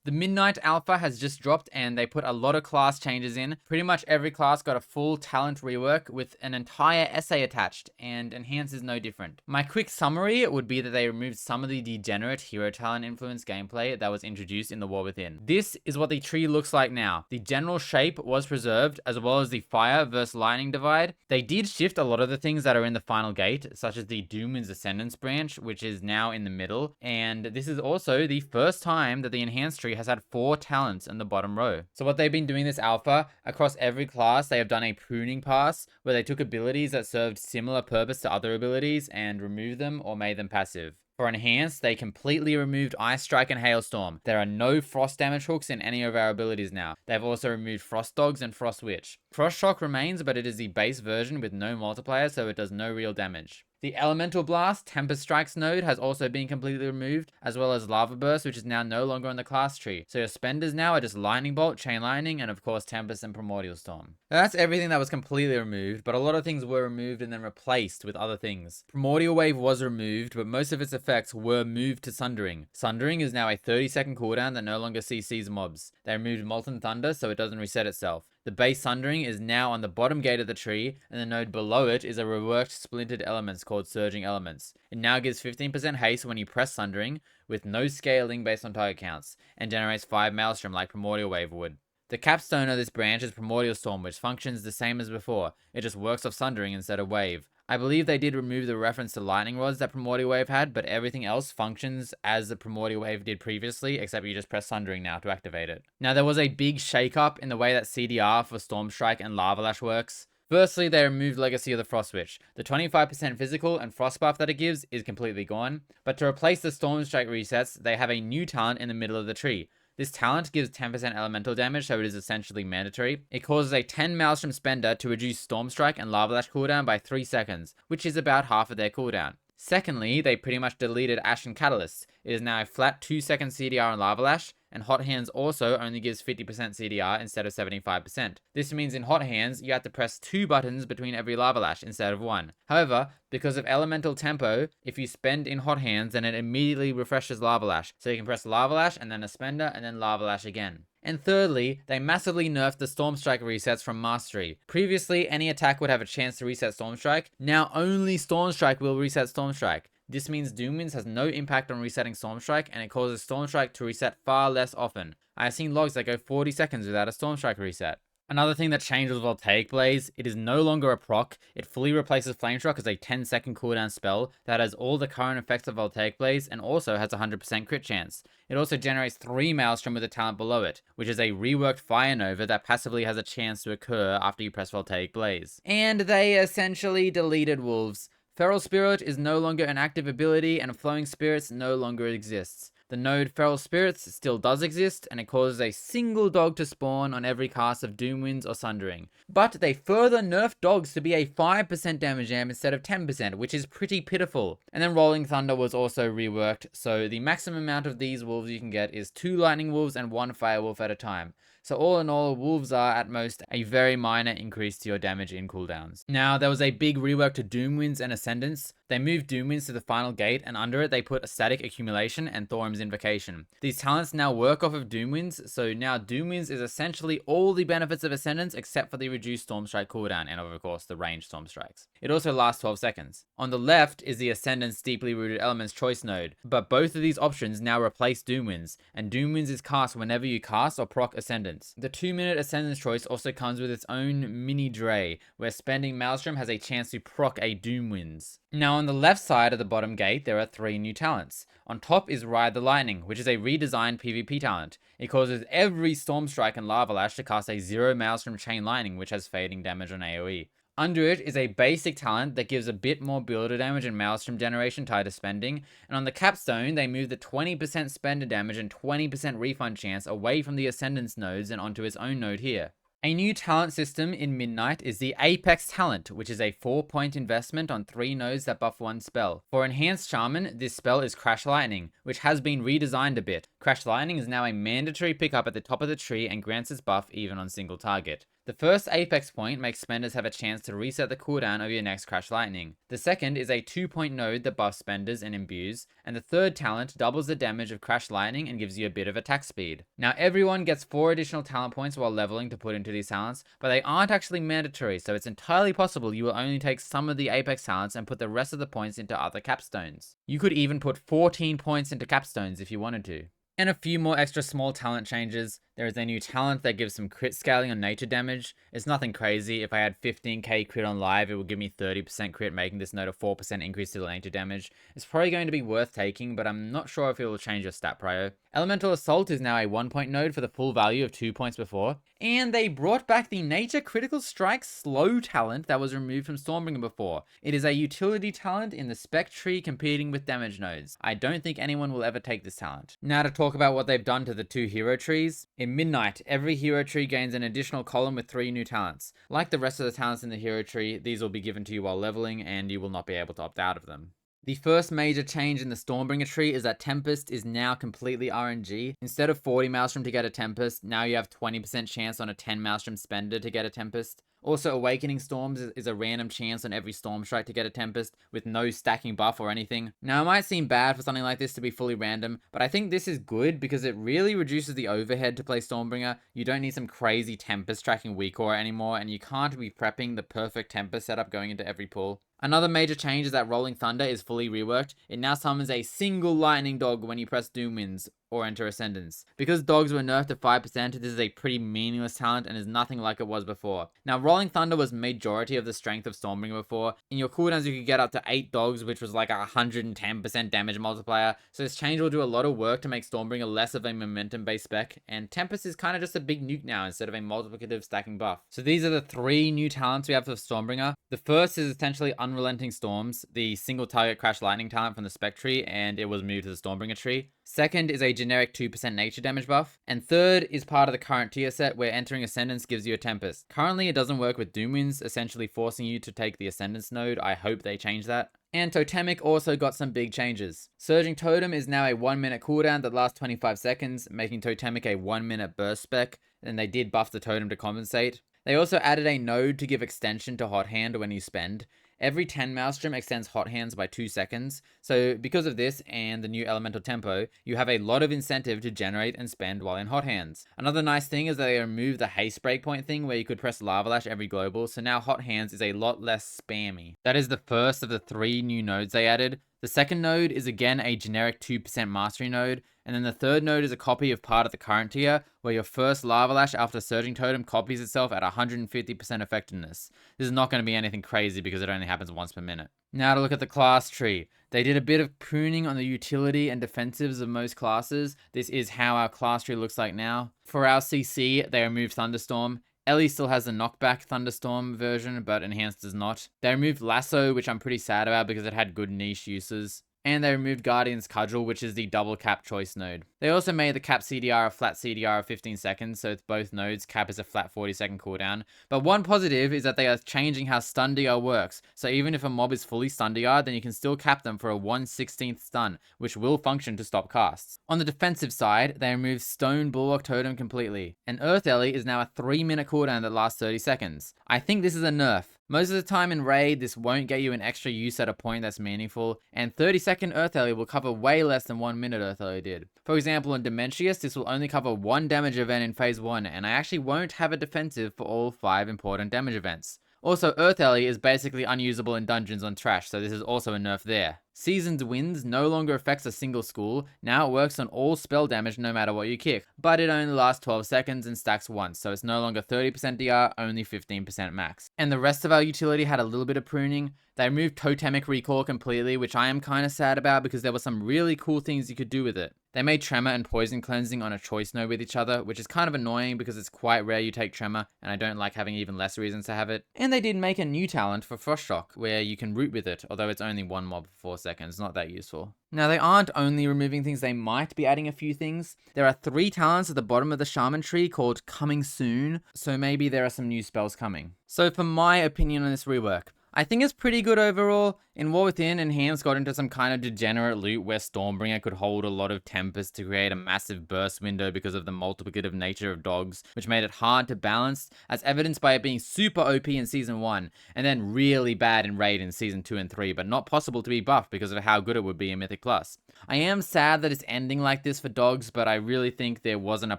The Midnight Alpha has just dropped and they put a lot of class changes in. Pretty much every class got a full talent rework with an entire essay attached, and Enhance is no different. My quick summary would be that they removed some of the Degenerate hero talent influence gameplay that was introduced in the War Within. This is what the tree looks like now. The general shape was preserved, as well as the fire versus lightning divide. They did shift a lot of the things that are in the final gate, such as the Doomwind's Ascendance branch, which is now in the middle, and this is also the first time that the Enhanced tree has had 4 talents in the bottom row. So what they've been doing this alpha, across every class they have done a pruning pass, where they took abilities that served similar purpose to other abilities and removed them or made them passive. For Enhanced, they completely removed Ice Strike and Hailstorm. There are no frost damage hooks in any of our abilities now. They've also removed Frost Dogs and Frost Witch. Frost Shock remains, but it is the base version with no multiplier, so it does no real damage. The Elemental Blast, Tempest Strikes node has also been completely removed, as well as Lava Burst, which is now no longer on the class tree. So your spenders now are just Lightning Bolt, Chain Lightning, and of course Tempest and Primordial Storm. Now that's everything that was completely removed, but a lot of things were removed and then replaced with other things. Primordial Wave was removed, but most of its effects were moved to Sundering. Sundering is now a 30-second cooldown that no longer CCs mobs. They removed Molten Thunder so it doesn't reset itself. The base Sundering is now on the bottom gate of the tree, and the node below it is a reworked splintered elements called Surging Elements. It now gives 15% haste when you press Sundering, with no scaling based on target counts, and generates 5 Maelstrom like Primordial Wave would. The capstone of this branch is Primordial Storm, which functions the same as before, it just works off Sundering instead of Wave. I believe they did remove the reference to Lightning Rods that Primordial Wave had, but everything else functions as the Primordial Wave did previously, except you just press Sundering now to activate it. Now, there was a big shake-up in the way that CDR for Stormstrike and Lavalash works. Firstly, they removed Legacy of the Frost Witch. The 25% physical and frost buff that it gives is completely gone, but to replace the Stormstrike resets, they have a new talent in the middle of the tree. This talent gives 10% elemental damage, so it is essentially mandatory. It causes a 10 Maelstrom spender to reduce Stormstrike and Lavalash cooldown by 3 seconds, which is about half of their cooldown. Secondly, they pretty much deleted Ashen Catalysts. It is now a flat 2-second CDR on Lavalash, and Hot Hands also only gives 50% CDR instead of 75%. This means in Hot Hands, you have to press 2 buttons between every Lavalash instead of 1. However, because of Elemental Tempo, if you spend in Hot Hands, then it immediately refreshes Lavalash. So you can press Lavalash and then a spender and then Lavalash again. And thirdly, they massively nerfed the Stormstrike resets from Mastery. Previously, any attack would have a chance to reset Stormstrike. Now only Stormstrike will reset Stormstrike. This means Doomwinds has no impact on resetting Stormstrike, and it causes Stormstrike to reset far less often. I have seen logs that go 40 seconds without a Stormstrike reset. Another thing that changed was Voltaic Blaze. It is no longer a proc. It fully replaces Flameshock as a 10-second cooldown spell that has all the current effects of Voltaic Blaze and also has a 100% crit chance. It also generates 3 Maelstrom with the talent below it, which is a reworked Fire Nova that passively has a chance to occur after you press Voltaic Blaze. And they essentially deleted Wolves. Feral Spirit is no longer an active ability, and Flowing Spirits no longer exists. The node Feral Spirits still does exist, and it causes a single dog to spawn on every cast of Doomwinds or Sundering. But they further nerfed dogs to be a 5% damage jam instead of 10%, which is pretty pitiful. And then Rolling Thunder was also reworked, so the maximum amount of these wolves you can get is 2 Lightning Wolves and 1 Fire Wolf at a time. So all in all, wolves are at most a very minor increase to your damage in cooldowns. Now, there was a big rework to Doomwinds and Ascendance. They moved Doomwinds to the final gate, and under it they put a Static Accumulation and Thorim's Invocation. These talents now work off of Doomwinds, so now Doomwinds is essentially all the benefits of Ascendance except for the reduced Stormstrike cooldown and of course the ranged Stormstrikes. It also lasts 12 seconds. On the left is the Ascendance Deeply Rooted Elements choice node, but both of these options now replace Doomwinds, and Doomwinds is cast whenever you cast or proc Ascendance. The 2-minute Ascendance choice also comes with its own mini Dre, where spending Maelstrom has a chance to proc a Doomwinds. Now on the left side of the bottom gate there are 3 new talents. On top is Ride the Lightning, which is a redesigned PvP talent. It causes every Stormstrike and Lavalash to cast a 0 Maelstrom Chain Lightning, which has fading damage on AoE. Under it is a basic talent that gives a bit more builder damage and Maelstrom generation tied to spending, and on the capstone they move the 20% spender damage and 20% refund chance away from the Ascendance nodes and onto its own node here. A new talent system in Midnight is the Apex talent, which is a 4-point investment on 3 nodes that buff 1 spell. For Enhanced Shaman, this spell is Crash Lightning, which has been redesigned a bit. Crash Lightning is now a mandatory pickup at the top of the tree and grants its buff even on single target. The first Apex point makes spenders have a chance to reset the cooldown of your next Crash Lightning. The second is a 2-point node that buffs spenders and imbues, and the third talent doubles the damage of Crash Lightning and gives you a bit of attack speed. Now everyone gets 4 additional talent points while leveling to put into these talents, but they aren't actually mandatory, so it's entirely possible you will only take some of the Apex talents and put the rest of the points into other capstones. You could even put 14 points into capstones if you wanted to. And a few more extra small talent changes. There is a new talent that gives some crit scaling on nature damage. It's nothing crazy. If I had 15k crit on live, it would give me 30% crit, making this node a 4% increase to the nature damage. It's probably going to be worth taking, but I'm not sure if it will change your stat prio. Elemental Assault is now a 1-point node for the full value of 2 points before. And they brought back the Nature Critical Strike Slow talent that was removed from Stormbringer before. It is a utility talent in the spec tree competing with damage nodes. I don't think anyone will ever take this talent. Now to talk about what they've done to the 2 hero trees. In Midnight, every hero tree gains an additional column with 3 new talents. Like the rest of the talents in the hero tree, these will be given to you while leveling and you will not be able to opt out of them. The first major change in the Stormbringer tree is that Tempest is now completely RNG. Instead of 40 Maelstrom to get a Tempest, now you have 20% chance on a 10 Maelstrom spender to get a Tempest. Also, Awakening Storms is a random chance on every Stormstrike to get a Tempest, with no stacking buff or anything. Now, it might seem bad for something like this to be fully random, but I think this is good because it really reduces the overhead to play Stormbringer. You don't need some crazy Tempest tracking weak aura anymore, and you can't be prepping the perfect Tempest setup going into every pull. Another major change is that Rolling Thunder is fully reworked. It now summons a single lightning dog when you press Doom Winds or enter Ascendance. Because dogs were nerfed to 5%, this is a pretty meaningless talent and is nothing like it was before. Now, Rolling Thunder was majority of the strength of Stormbringer before. In your cooldowns, you could get up to 8 dogs, which was like a 110% damage multiplier. So this change will do a lot of work to make Stormbringer less of a momentum-based spec, and Tempest is kind of just a big nuke now instead of a multiplicative stacking buff. So these are the 3 new talents we have for Stormbringer. The first is essentially Unrelenting Storms, the single target Crash Lightning talent from the spec tree, and it was moved to the Stormbringer tree. Second is a generic 2% nature damage buff. And third is part of the current tier set where entering Ascendance gives you a Tempest. Currently it doesn't work with Doom Winds, essentially forcing you to take the Ascendance node. I hope they change that. And Totemic also got some big changes. Surging Totem is now a 1-minute cooldown that lasts 25 seconds, making Totemic a 1-minute burst spec, and they did buff the totem to compensate. They also added a node to give extension to Hot Hand when you spend. Every 10 Maelstrom extends Hot Hands by 2 seconds, so because of this and the new elemental tempo, you have a lot of incentive to generate and spend while in Hot Hands. Another nice thing is that they removed the haste breakpoint thing where you could press Lavalash every global, so now Hot Hands is a lot less spammy. That is the first of the 3 new nodes they added. The second node is again a generic 2% mastery node, and then the third node is a copy of part of the current tier, where your first Lavalash after Surging Totem copies itself at 150% effectiveness. This is not going to be anything crazy because it only happens once per minute. Now to look at the class tree. They did a bit of pruning on the utility and defensives of most classes. This is how our class tree looks like now. For our CC, they removed Thunderstorm. Ellie still has the knockback Thunderstorm version, but Enhanced does not. They removed Lasso, which I'm pretty sad about because it had good niche uses. And they removed Guardian's Cudgel, which is the double cap choice node. They also made the cap CDR a flat CDR of 15 seconds, so with both nodes, cap is a flat 40-second cooldown. But one positive is that they are changing how stun DR works, so even if a mob is fully stun DR, then you can still cap them for a 1/16th stun, which will function to stop casts. On the defensive side, they removed Stone Bulwark Totem completely, and Earth Ellie is now a 3-minute cooldown that lasts 30 seconds. I think this is a nerf. Most of the time in Raid, this won't get you an extra use at a point that's meaningful, and 30-second Earth Ellie will cover way less than 1 minute Earth Ellie did. For example, in Dementius, this will only cover 1 damage event in phase 1, and I actually won't have a defensive for all 5 important damage events. Also, Earth Ellie is basically unusable in dungeons on Trash, so this is also a nerf there. Season's Winds no longer affects a single school, now it works on all spell damage no matter what you kick, but it only lasts 12 seconds and stacks once, so it's no longer 30% DR, only 15% max. And the rest of our utility had a little bit of pruning. They removed Totemic Recall completely, which I am kind of sad about because there were some really cool things you could do with it. They made Tremor and Poison Cleansing on a choice node with each other, which is kind of annoying because it's quite rare you take Tremor, and I don't like having even less reasons to have it. And they did make a new talent for Frost Shock, where you can root with it, although it's only 1 mob for 4 seconds, not that useful. Now they aren't only removing things, they might be adding a few things. There are 3 talents at the bottom of the Shaman tree called Coming Soon, so maybe there are some new spells coming. So for my opinion on this rework, I think it's pretty good overall. In War Within, Enhanced got into some kind of degenerate loop where Stormbringer could hold a lot of Tempest to create a massive burst window because of the multiplicative nature of dogs, which made it hard to balance, as evidenced by it being super OP in Season 1, and then really bad in Raid in Season 2 and 3, but not possible to be buffed because of how good it would be in Mythic Plus. I am sad that it's ending like this for dogs, but I really think there wasn't a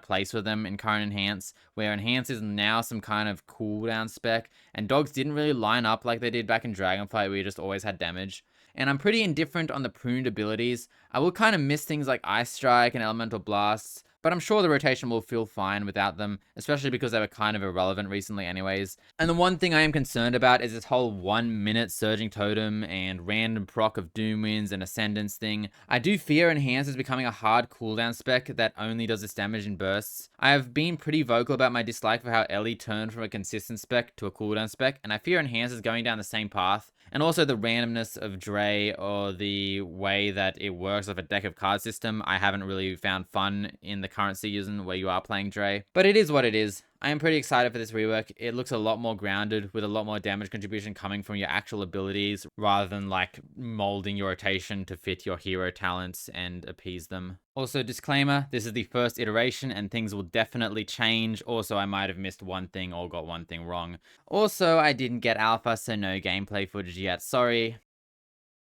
place for them in current Enhance, where Enhance is now some kind of cooldown spec, and dogs didn't really line up like they did back in Dragonflight, where you just always had damage. And I'm pretty indifferent on the pruned abilities. I will kind of miss things like Ice Strike and Elemental Blasts, but I'm sure the rotation will feel fine without them, especially because they were kind of irrelevant recently anyways. And the one thing I am concerned about is this whole 1 minute Surging Totem and random proc of Doom Winds and Ascendance thing. I do fear Enhance is becoming a hard cooldown spec that only does its damage in bursts. I have been pretty vocal about my dislike for how Ellie turned from a consistent spec to a cooldown spec, and I fear Enhance is going down the same path. And also the randomness of Dre, or the way that it works with a deck of card system, I haven't really found fun in the current season where you are playing Dre. But it is what it is. I am pretty excited for this rework. It looks a lot more grounded, with a lot more damage contribution coming from your actual abilities, rather than like molding your rotation to fit your hero talents and appease them. Also, disclaimer, this is the first iteration and things will definitely change. Also, I might have missed one thing or got one thing wrong. Also, I didn't get alpha, so no gameplay footage yet, sorry.